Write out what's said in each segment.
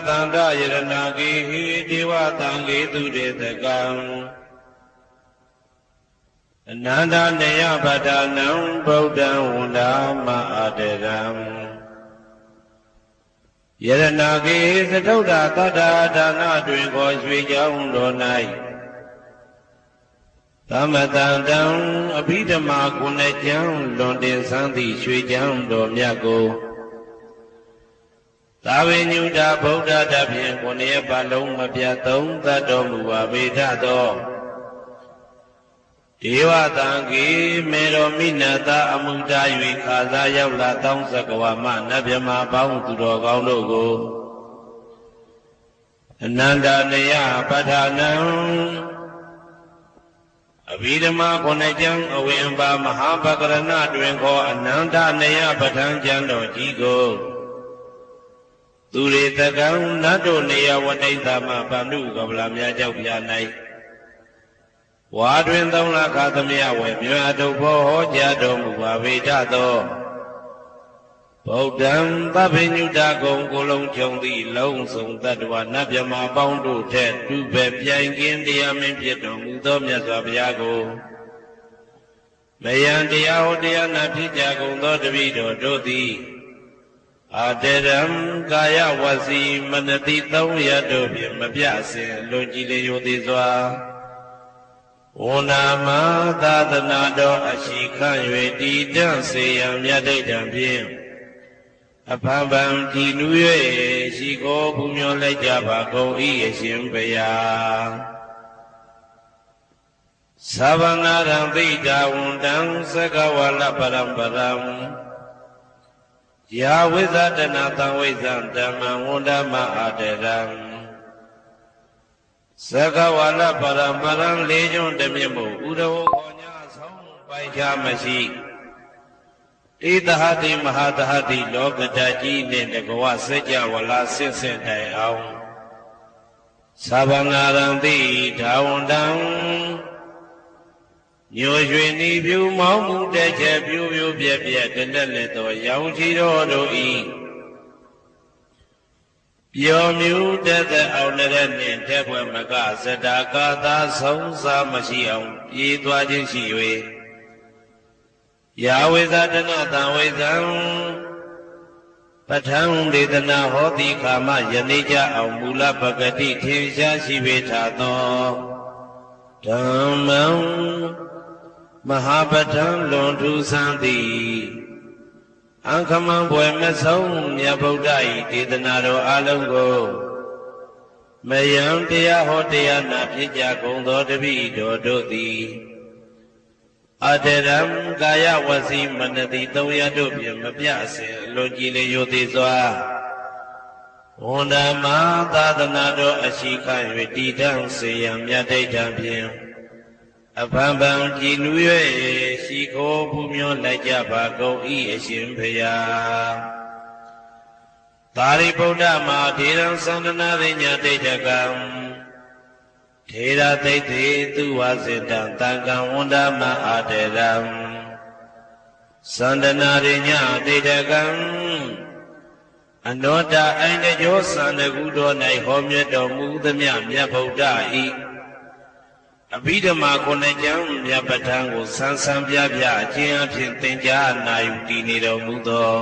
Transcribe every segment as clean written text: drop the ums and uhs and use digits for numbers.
သန္တယရဏဂေဟိဒေဝသံဃေသူတေတကံအနန္တနေယပဋ္ဌာနံဗုဒ္ဓံဝန္ဒာမအာတရံယရဏဂေသတုဒ္ဓသတ္တာဒါနတွင်ခေါ်ရွှေကြောင်းတော်၌သမတံတံအဘိဓမ္မာကုဏကျံလွန်တင်ဆန်းသည့်ရွှေကြောင်းတော်မြတ်ကိုသာဝေညုတာဗုဒ္ဓတဖြင့်ကိုယ်ရပါလုံးမပြတ်သုံးသတ်တော်မူပါပေထသောဒေဝသံဃေမေတော်မိနတာအမှုတာ၍ခါစားရောက်လာတောင်းစကဝါမနတ်မြမပေါင်းသူတော်ကောင်းတို့ကိုအနန္တနယပဋ္ဌာနံအဘိဓမ္မာခုနှစ်ကျမ်းအဝင်ပါမဟာပကရဏတွင်ခေါ်အနန္တနယပဋ္ဌာန်းကျမ်းတော်ကြီးကိုသူရေတကံနတ်တို့နေယဝတိတ္တမဗန္ဓုကပလာမြတ်ကြောက်ပြ၌ဝါတွင်သုံးလခါသမယဝေမြတ်တို့ဘောဟောကြားတော်မူပါဝေဒသောဗုဒ္ဓံသဗ္ဗညုတကုံကိုလုံးခြုံသည့်လုံးစုံတ attva နတ်မြမပေါင်းတို့ထက်တူပဲပြိုင်ကင်းတရားမင်းဖြစ်တော်မူသောမြတ်စွာဘုရားကိုမယံတရားဟောတရားနာဖြစ်ကြကုန်သောတပည့်တော်တို့သည်အာတရံကာယဝစီမနတိသုံးရတို့ဖြင့်မပြစင်လွန်ကြည်လျောသေးစွာဝန္နာမသာသနာတော်အရှိခန့်၍တည်တံ့စေရန်မြတ်ဒိဋ္ဌံဖြင့်အဖန်ဖန်တည်နူ၍ရှိခိုးပူမျောလိုက်ကြပါကုန်၏အရှင်ဘုရားသဗ္ဗနာရံသိတာဝန္တံသက္ကဝါလပရံပရံယာဝိဇာတနာသံဝိဇံဓမ္မံဝန္ဒမအာတရံသက္ကဝါလပရံပရံလေးကျွန်းတမြတ်မို့ဥရဝခေါ်ညာဆုံးပိုင်ခြားမရှိဧတဟတိမဟာတဟတိလောကဓာတ်ကြီးနှင့်တကဝစัจ java လာဆင့်ဆင့်တိုင်အောင်သဗ္ဗနာရံတိဒါဝန္တံညိုရွှေနီဖြူမောင်းမှုတဲ့ချက်ပြူပြူပြက်ပြက်တလက်လက်သောရောင်ချီတော်တို့ဤပျော်မြူတဲ့အောင်တဲ့နှင့်တဲ့ဘွယ်မကဇတာကာသာဆုံးစားမရှိအောင်ပြေးသွားခြင်းရှိ၍ယာဝေဇာတနာတံဝေဇံပဋ္ဌံဒေသနာဟောတိခာမယနေ့ကြအောင်မူလပဂတိထင်ရှားရှိပေထသောဓမ္မံမဟာပဋ္ဌံလွန်ထူးဆန်းသည်အခမံဘွယ်မဆုံးမြတ်ဗုဒ္ဓ၏ဒေသနာတော်အလုံးကိုမယံတရားဟောတရားနာဖြစ်ကြကုန်သောတပည့်တော်တို့သည်အတရံကာယဝစီမနတိသုံးရတို့ဖြင့်မပြစင်လွန်ကြည်လျောသေးစွာဝန္ဒမသာသနာတော်အရှိခန့်၍တည်တံ့စေရန်မြတ်ဒိဋ္ဌံဖြင့်အဖန်ဖန်ကြည်နူး၍ရှိခိုးပူမျောလိုက်ကြပါကုန်၏အရှင်ဘုရားသာရိပုတ္တမဟာထေရံသန္တနာရိညာဒိဋ္ဌကံထေရသိသိသူဝစေတံတံကံဝန္ဒမအာတရံသန္တနာရိညာဒိဋ္ဌကံအနောတအိန္ဒကျောသန္တကုတော်၌ဟောမြတ်တော်မူသမျှမြတ်ဗုဒ္ဓ၏အဘိဓမ္မာခုနှစ်ကျမ်းမြတ်ပဋ္ဌာန်းကိုဆန်းဆန်းပြပြအကျဉ်းအဖြစ်သင်ကြားနာယူတည်နေတော်မူသော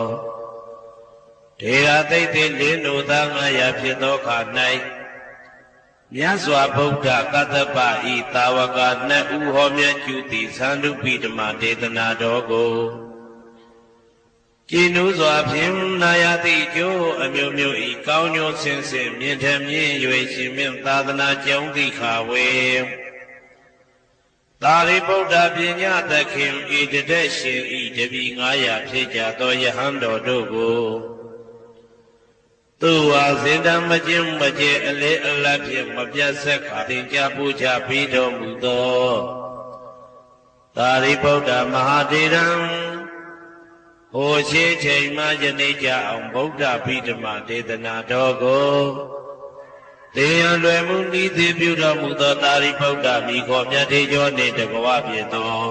ထေရသိသိလင်းတို့သား900ဖြစ်သောအခါ၌မြတ်စွာဘုရားကတ္တပဤတာဝကနှစ်ဦးဟောမြတ်ကျူသည်သန္ဓုပိဓမ္မာဒေသနာတော်ကိုကျင့်ဥစွာဖြင့်နာယတိကျိုးအမျိုးမျိုးဤကောင်းကျိုးဆင်းဆင်းမြင့်ထမြင့်၍ရှင်မြတ်သာသနာကျောင်းတိခါဝေသာရိပုတ္တပညာသခင်ဤတတဲ့ရှင်ဤတပည့်900ဖြစ်ကြသောယဟန်တော်တို့ကိုသူဝါစင်တံမကျင်းမကျဲအလေအလတ်ဖြင့်မပြတ်ဆက်ခါတင်ကြပူချပြီးတော်မူသောသာရိပုတ္တမဟာထေရံဟိုရှိချိန်မှယနေ့ကြအောင်ဗုဒ္ဓဗိဓမ္မာဒေသနာတော်ကိုတေယံလွယ်မှုဤသည်ပြုတော်မူသောသာရိပုတ္တမိခေါ်မြတ်ထေကျော်နှင့်တကဝဖြစ်သော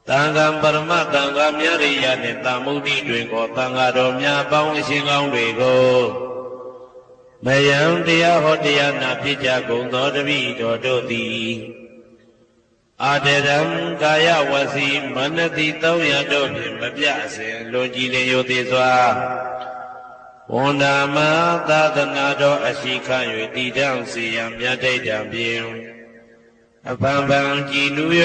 သံဃံပရမသံဃာမြတ်ရိယနှင့်သမုဒိတွင်ကိုသံဃာတော်များပေါင်းအရှင်ကောင်းတွေကို မယံတရားဟောတရားနာဖြစ်ကြကုန်သောတပည့်တော်တို့သည်အာတရံကာယဝစီမနတိသုံးရတို့ဖြင့်မပြစဉ်လွန်ကြည်လင်ယိုသေးစွာဝန္ဒာမသာသနာတော်အရှိခံ၍တည်တောင်စီရန်မြတ်တိတ်တံဖြင့်အပံပံကြည်နူ၍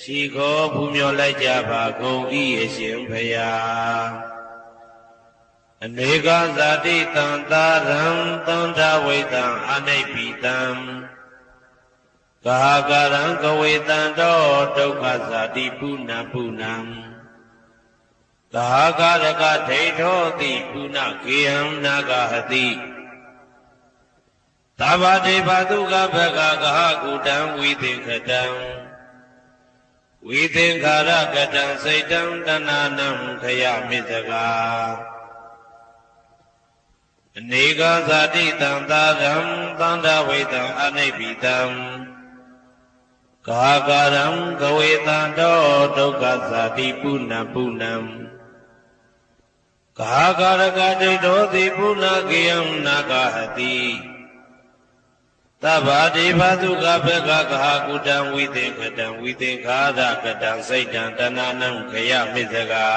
ရှိခေါ်ဘူးမြော်လိုက်ကြပါကုန်၏အရှင်ဘုရားအနေကဇာတိတံသာရံသန္တာဝိတံအနိဗ္ဗိတံကာကရံကဝေတံတောဒုက္ခဇာတိပုဏ္ဏပုဏ္ဏံကာကရကဒိဋ္ဌောတိပုဏ္ဏကေယံနာဂဟတိသဗ္ဗတေဘသုကဘဂကဟကုတံဝိသင်္ခတံဝိသင်္ခာရကတံစိတ်တံတဏနံခယမိသကာအနေကဇာတိတံသာရံသန္တာဝိတံအနိဗ္ဗိတံကာကရံကဝေတံတောဒုက္ခဇာတိပုဏ္ဏပုဏ္ဏံကာကရကဒိဋ္ဌောတိပုဏ္ဏကေယံနာဂဟတိသဗ္ဗတေဘသုကဘဂကဟကုတံဝိသင်္ခတံဝိသင်္ခာရကတံစိတ်တံတဏနံခယမိသကာ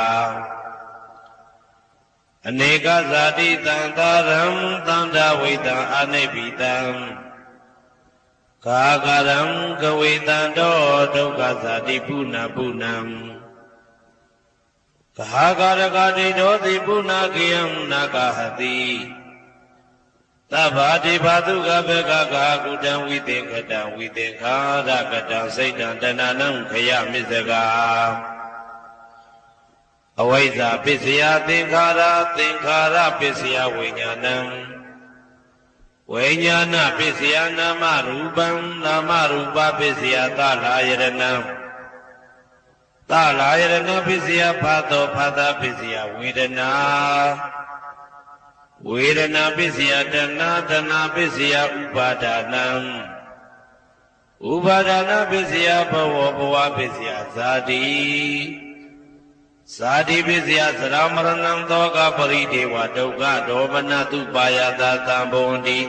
အနေကဇာတိတံသာရံသန္တာဝိတံအနိဗ္ဗိတံကာကရံကဝေတံတောဒုက္ခဇာတိပုဏ္ဏပုဏ္ဏံကာကရကဒိဋ္ဌောတိပုဏ္ဏကေယံနာဂဟတိသဗ္ဗတိဘသုကဘဂကကုတံဝိသင်္ခတံဝိသင်္ခာရကတံစိတ်တံတဏနံခယမိသကာအဝိဇ္ဇာပစ္စယသင်္ခါရသင်္ခါရပစ္စယဝိညာဏံဝိညာဏပစ္စယနာမရူပံနာမရူပပစ္စယသလာယရဏံသလာယရဏပစ္စယဖာသောဖာသပစ္စယဝေဒနာဝေဒနာပစ္စယတဏတဏပစ္စယဥပါဒနာဥပါဒနာပစ္စယဘဝဘဝပစ္စယဇာတိဇာတိပစ္စယသရမရဏံသောကပရိဒေဝဒုက္ခဒေါမနတုပါယတာသံဘုံတိ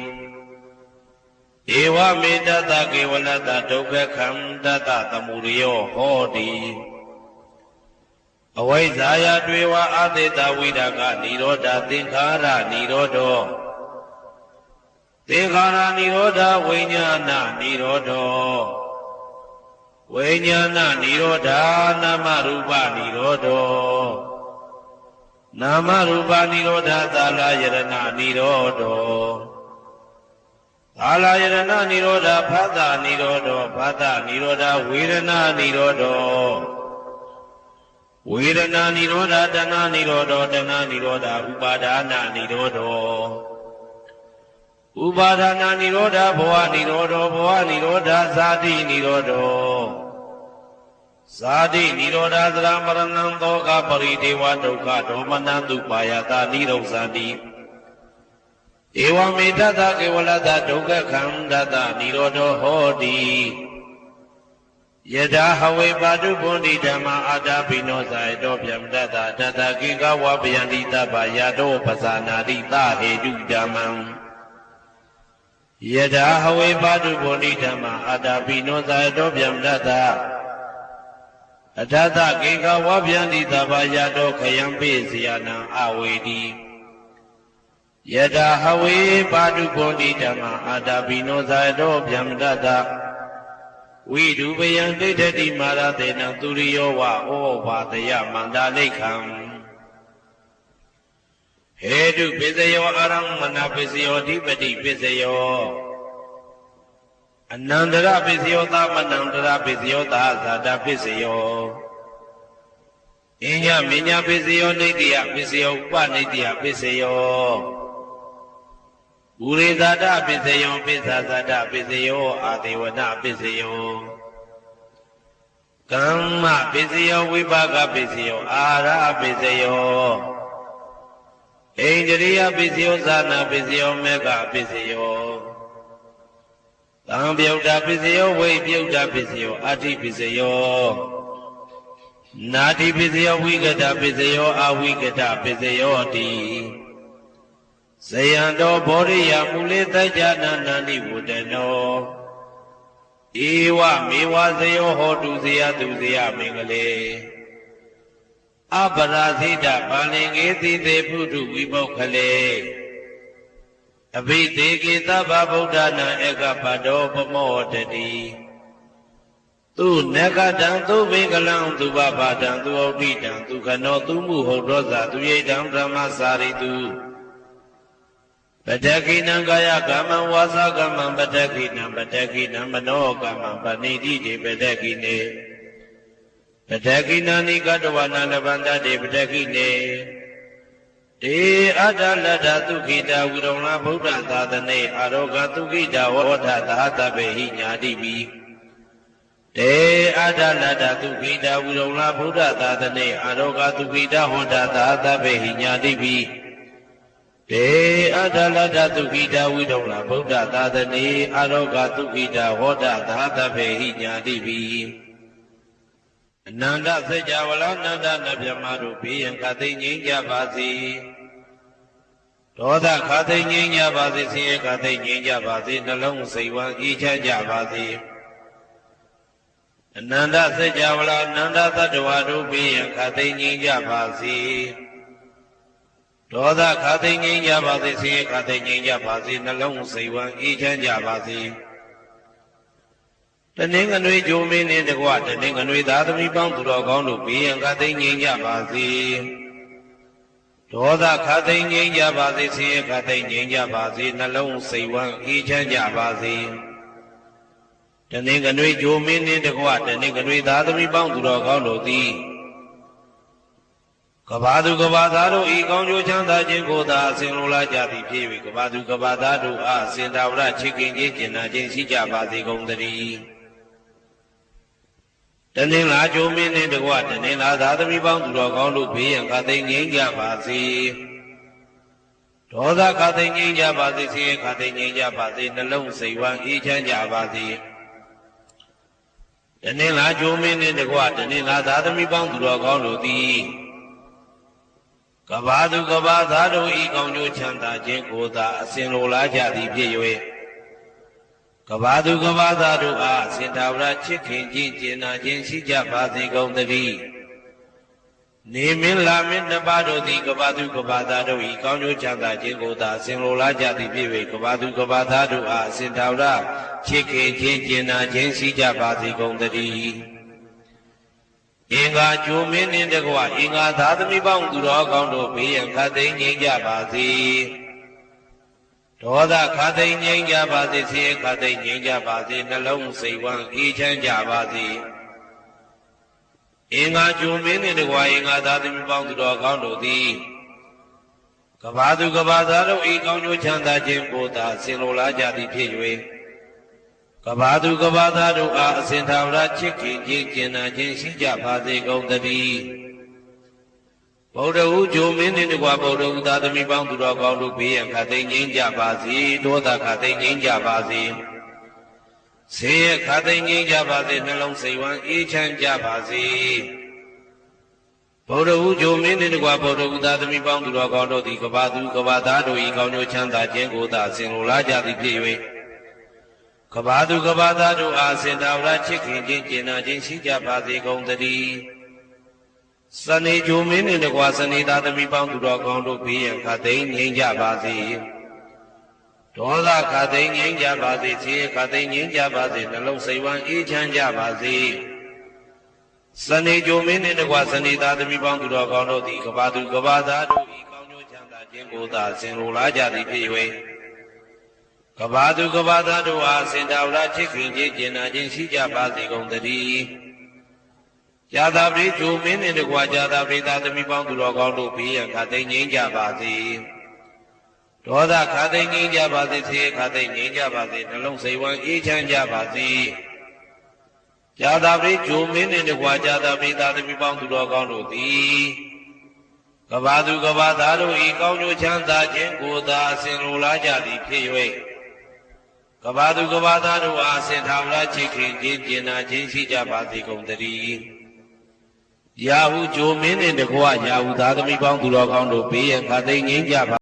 ဧဝမေတ္တကေဝလတ္တဒုက္ခခန္တတသမုရိယောဟောတိအဝိဇ္ဇာယတွေဝအာသေတဝိဒကနိရောဓသင်္ခါရနိရောဓောသင်္ခါရနိရောဓဝိညာဏနိရောဓောဝိညာဏနိရောဓနာမရူပနိရောဓောနာမရူပနိရောဓသာလယရဏနိရောဓောသာလယရဏနိရောဓဖသနိရောဓောဖသနိရောဓဝေဒနာနိရောဓောဝေဒနာနိရောဓတဏှာနိရောဓောတဏှာနိရောဓဥပါဒာနာနိရောဓောဥပါဒနာနိရောဓဘဝနိရောဓောဘဝနိရောဓဇာတိနိရောဓောဇာတိနိရောဓသရမရဏံသောကပရိဒေဝဒုက္ခဒေါမနတုပါယတာနိရောဇာတိဧဝမေတ္တကေဝလတ္တဒုက္ခခန္တတနိရောဓောဟောတိယထာဟဝေပါတုဗုန်တိဓမ္မာအာတာပိနောဇာယတောဗျမတတတတကိကဝပယန္တိတပ္ပယတောပဇာနာတိသဟေတုဓမ္မံယထာဟဝေပါတုဗုန်တိဓမ္မာအာတာပိနောဇာယတောဗျမတတအထသကိကဝပယန္တိတပ္ပယတောခယံပိစီယနံအဝေတိယထာဟဝေပါတုဗုန်တိဓမ္မာအာတာပိနောဇာယတောဗျမတတဝိဒုပယံဒိဋ္ဌတိမာရတေနံသူရိယောဝဩဘာတယမန္တာလိခံဟေတုပစ္စယောအာရမဏပစ္စယောဓိပတိပစ္စယောအနန္တရပစ္စယောသမနန္တရပစ္စယောသာဇာတပစ္စယောအညမညပစ္စယောနိတ္တိယပစ္စယောဥပနိတ္တိယပစ္စယောဥရိဇာတပစ္စယောပစ္ဆာဇာတပစ္စယောအာဒေဝနပစ္စယောကမ္မပစ္စယောဝိပါကပစ္စယောအာရပစ္စယောဣန္ဒြိယပစ္စယောဇာနာပစ္စယောမေဃပစ္စယောသံပြုတ်တာပစ္စယောဝိပြုတ်တာပစ္စယောအာတိပစ္စယောနာတိပစ္စယောဝိကတပစ္စယောအဝိကတပစ္စယောတိ ဇယံတော်ဘောရိယမူလေတ္တနာနန္ဒီဝတ္တနောဧဝမေဝဇယောဟောတုဇယတုဇယမင်္ဂလေအပရာဇိတပါလင်္ကေတိသေဖုတုဝိပုခ္ခလေအဘိသေကေသဗ္ဗဗုဒ္ဓနာဧကပတောပမောတတိသူနဂတံသူဘေကလံသူဘဘာတံသူဩဒိတံသူခနောသူမှုဟုတ်သောသာသူရိတံဓမ္မစာရိတုပတ္တကိနံကာယကမ္မံဝါစာကမ္မံပတ္တကိနံပတ္တကိနံမနောကမ္မံပဏိတိတိပတ္တကိနေပတ္တကိနံနိကတဝနာလဗန္တတိပတ္တကိနေတေအတ္တလတ္တသုခိတာဝိရုံလဗုဒ္ဓသာသနေအာရောဂသုခိတာဝဋ္ဌသာသဗ္ဗေဟိညာတိပိတေအတ္တလတ္တသုခိတာဝိရုံလဗုဒ္ဓသာသနေအာရောဂသုခိတာဝဋ္ဌသာသဗ္ဗေဟိညာတိပိတေအတ္တလတ္တသုခိတာဝိရုံလဗုဒ္ဓသာသနေအာရောဂသုခိတာဝဋ္ဌသာသဗ္ဗေဟိညာတိပိအနန္တစัจ java လာအနန္တနတ်မြတ်တို့ဘေးရန်ခသိငြိမ်းကြပါစေဒေါသခသိငြိမ်းကြပါစေဆင်းရဲခသိငြိမ်းကြပါစေနှလုံးစိတ်ဝမ်းအေးချမ်းကြပါစေအနန္တစัจ java လာအနန္တသတ္တဝါတို့ဘေးရန်ခသိငြိမ်းကြပါစေဒေါသခသိငြိမ်းကြပါစေဆင်းရဲခသိငြိမ်းကြပါစေနှလုံးစိတ်ဝမ်းအေးချမ်းကြပါစေတနင်္ဂနွေဂျိုမင်းနှင့်တကွတနင်္ဂနွေသားသမီးပေါင်းသူတော်ကောင်းတို့ဘေးရန်ခသိငြိမ်းကြပါစေဒေါသခသိငြိမ်းကြပါစေဆင်းရဲခသိငြိမ်းကြပါစေနှလုံးစိတ်ဝမ်းအေးချမ်းကြပါစေတနင်္ဂနွေဂျိုမင်းနှင့်တကွတနင်္ဂနွေသားသမီးပေါင်းသူတော်ကောင်းတို့သည်ကဘာသူကဘာသားတို့ဤကောင်းကျိုးချမ်းသာခြင်းကိုသာအစဉ်လိုလားကြသည်ဖြစ်၍ကဘာသူကဘာသားတို့အားစင်တာဝရချစ်ခင်ခြင်းကျင်နာခြင်းရှိကြပါစေကုန်သတည်းတနင်္လာဂျိုမင်းနှင့်တကွတနင်္လာသားသမီးပေါင်းသူတော်ကောင်းတို့ဘေးရန်ခသိငြိမ်းကြပါစေဒေါသခသိငြိမ်းကြပါစေဆင်းရဲခသိငြိမ်းကြပါစေနှလုံးစိတ်ဝမ်းအေးချမ်းကြပါစေတနင်္လာဂျိုမင်းနှင့်တကွတနင်္လာသားသမီးပေါင်းသူတော်ကောင်းတို့သည်ကဘာသူကဘာသားတို့ဤကောင်းကျိုးချမ်းသာခြင်းကိုသာအစဉ်လိုလားကြသည်ဖြစ်၍ကဘာသူကဘာသားတို့အားစင်တာဝရချစ်ခင်ခြင်းကျင်နာခြင်းရှိကြပါစေကုန်သတည်းနေမင်းလာမင်းနှစ်ပါးတို့သည်ကဘာသူကဘာသားတို့ဤကောင်းကျိုးချမ်းသာခြင်းကိုသာအစဉ်လိုလားကြသည်ဖြစ်၍ကဘာသူကဘာသားတို့အားစင်တာဝရချစ်ခင်ခြင်းကျင်နာခြင်းရှိကြပါစေကုန်သတည်းအင်္ဂါကျိုးမင်းနှင့်တကွအင်္ဂါသားသမီးပေါင်းသူတော်ကောင်းတို့ဘေးရန်ခသိငြိမ်းကြပါစေဒေါသခသိငြိမ်းကြပါစေဆင်းရဲခသိငြိမ်းကြပါစေနှလုံးစိတ်ဝမ်းအေးချမ်းကြပါစေအင်္ဂါကျိုးမင်းနှင့်တကွအင်္ဂါသားသမီးပေါင်းသူတော်ကောင်းတို့သည်ကဘာသူကဘာသားတို့ဤကောင်းကျိုးချမ်းသာခြင်းကိုသာဆင်လိုလားကြသည်ဖြစ်၍ကဘာသူကဘာသားတို့အားအစဉ်သာဝရချစ်ခင်ခြင်းကျင်နာခြင်းရှိကြပါစေကုန်သတည်းဗုဒ္ဓဟူဂျိုမင်းနှင့်တကွဗုဒ္ဓဟူသာသမီပေါင်းသူတော်ကောင်းတို့ဘေးရန်ခသိငြိမ်းကြပါစေဒေါသခသိငြိမ်းကြပါစေဆေးရခသိငြိမ်းကြပါစေနှလုံးစိတ်ဝမ်းအေးချမ်းကြပါစေဗုဒ္ဓဟူဂျိုမင်းနှင့်တကွဗုဒ္ဓဟူသာသမီပေါင်းသူတော်ကောင်းတို့သည်ကဘာသူကဘာသားတို့ဤကောင်းကျိုးချမ်းသာခြင်းကိုသာဆင်လိုလားကြသည်ဖြစ်၍ကဘာသူကဘာသားတို့အားစင်တာဝရချစ်ခင်ခြင်းကျင်နာခြင်းရှိကြပါစေကုန်သတည်းစနေဂျိုမင်းနှင့်တကွစနေသားသမီးပေါင်းသူတော်ကောင်းတို့ဘေးရန်ခသိငြိမ်းကြပါစေဒေါသခသိငြိမ်းကြပါစေဆင်းရဲခသိငြိမ်းကြပါစေနှလုံးစိတ်ဝမ်းအေးချမ်းကြပါစေစနေဂျိုမင်းနှင့်တကွစနေသားသမီးပေါင်းသူတော်ကောင်းတို့သည်ကဘာသူကဘာသားတို့ဤကောင်းကျိုးချမ်းသာခြင်းကိုသာဆင်လိုလားကြသည်ဖြစ်၍ကဘာသူကဘာသားတို့အားစင်တာဝရချစ်ခင်ခြင်းကျင်နာခြင်းရှိကြပါစေကုန်သတည်းဇာတာပရိဂျိုမင်းနှင့်တကွာဇာတာပရိသာသမီပေါင်းသူတော်ကောင်းတို့ဘေးရန်ခသိငြိမ်းကြပါစေဒေါသခသိငြိမ်းကြပါစေဆင်းရဲခသိငြိမ်းကြပါစေနှလုံးစိတ်ဝမ်းအေးချမ်းကြပါစေဇာတာပရိဂျိုမင်းနှင့်တကွာဇာတာပရိသာသမီပေါင်းသူတော်ကောင်းတို့သည်ကဘာသူကဘာသားတို့ဤကောင်းကျိုးချမ်းသာခြင်းကိုသာအစဉ်လိုလားကြသည်ဖြစ်၍ကဘာသူကဘာသားတို့အားစင်ထာဝရချစ်ခင်ခြင်းကျင်နာခြင်းရှိကြပါစေကုန်သတည်းရာဟုဂျိုမင်းနှင့်တကွရာဟုသားသမီးပေါင်းသူတော်ကောင်းတို့ဘေးရန်ခသိငြိမ်းကြပါ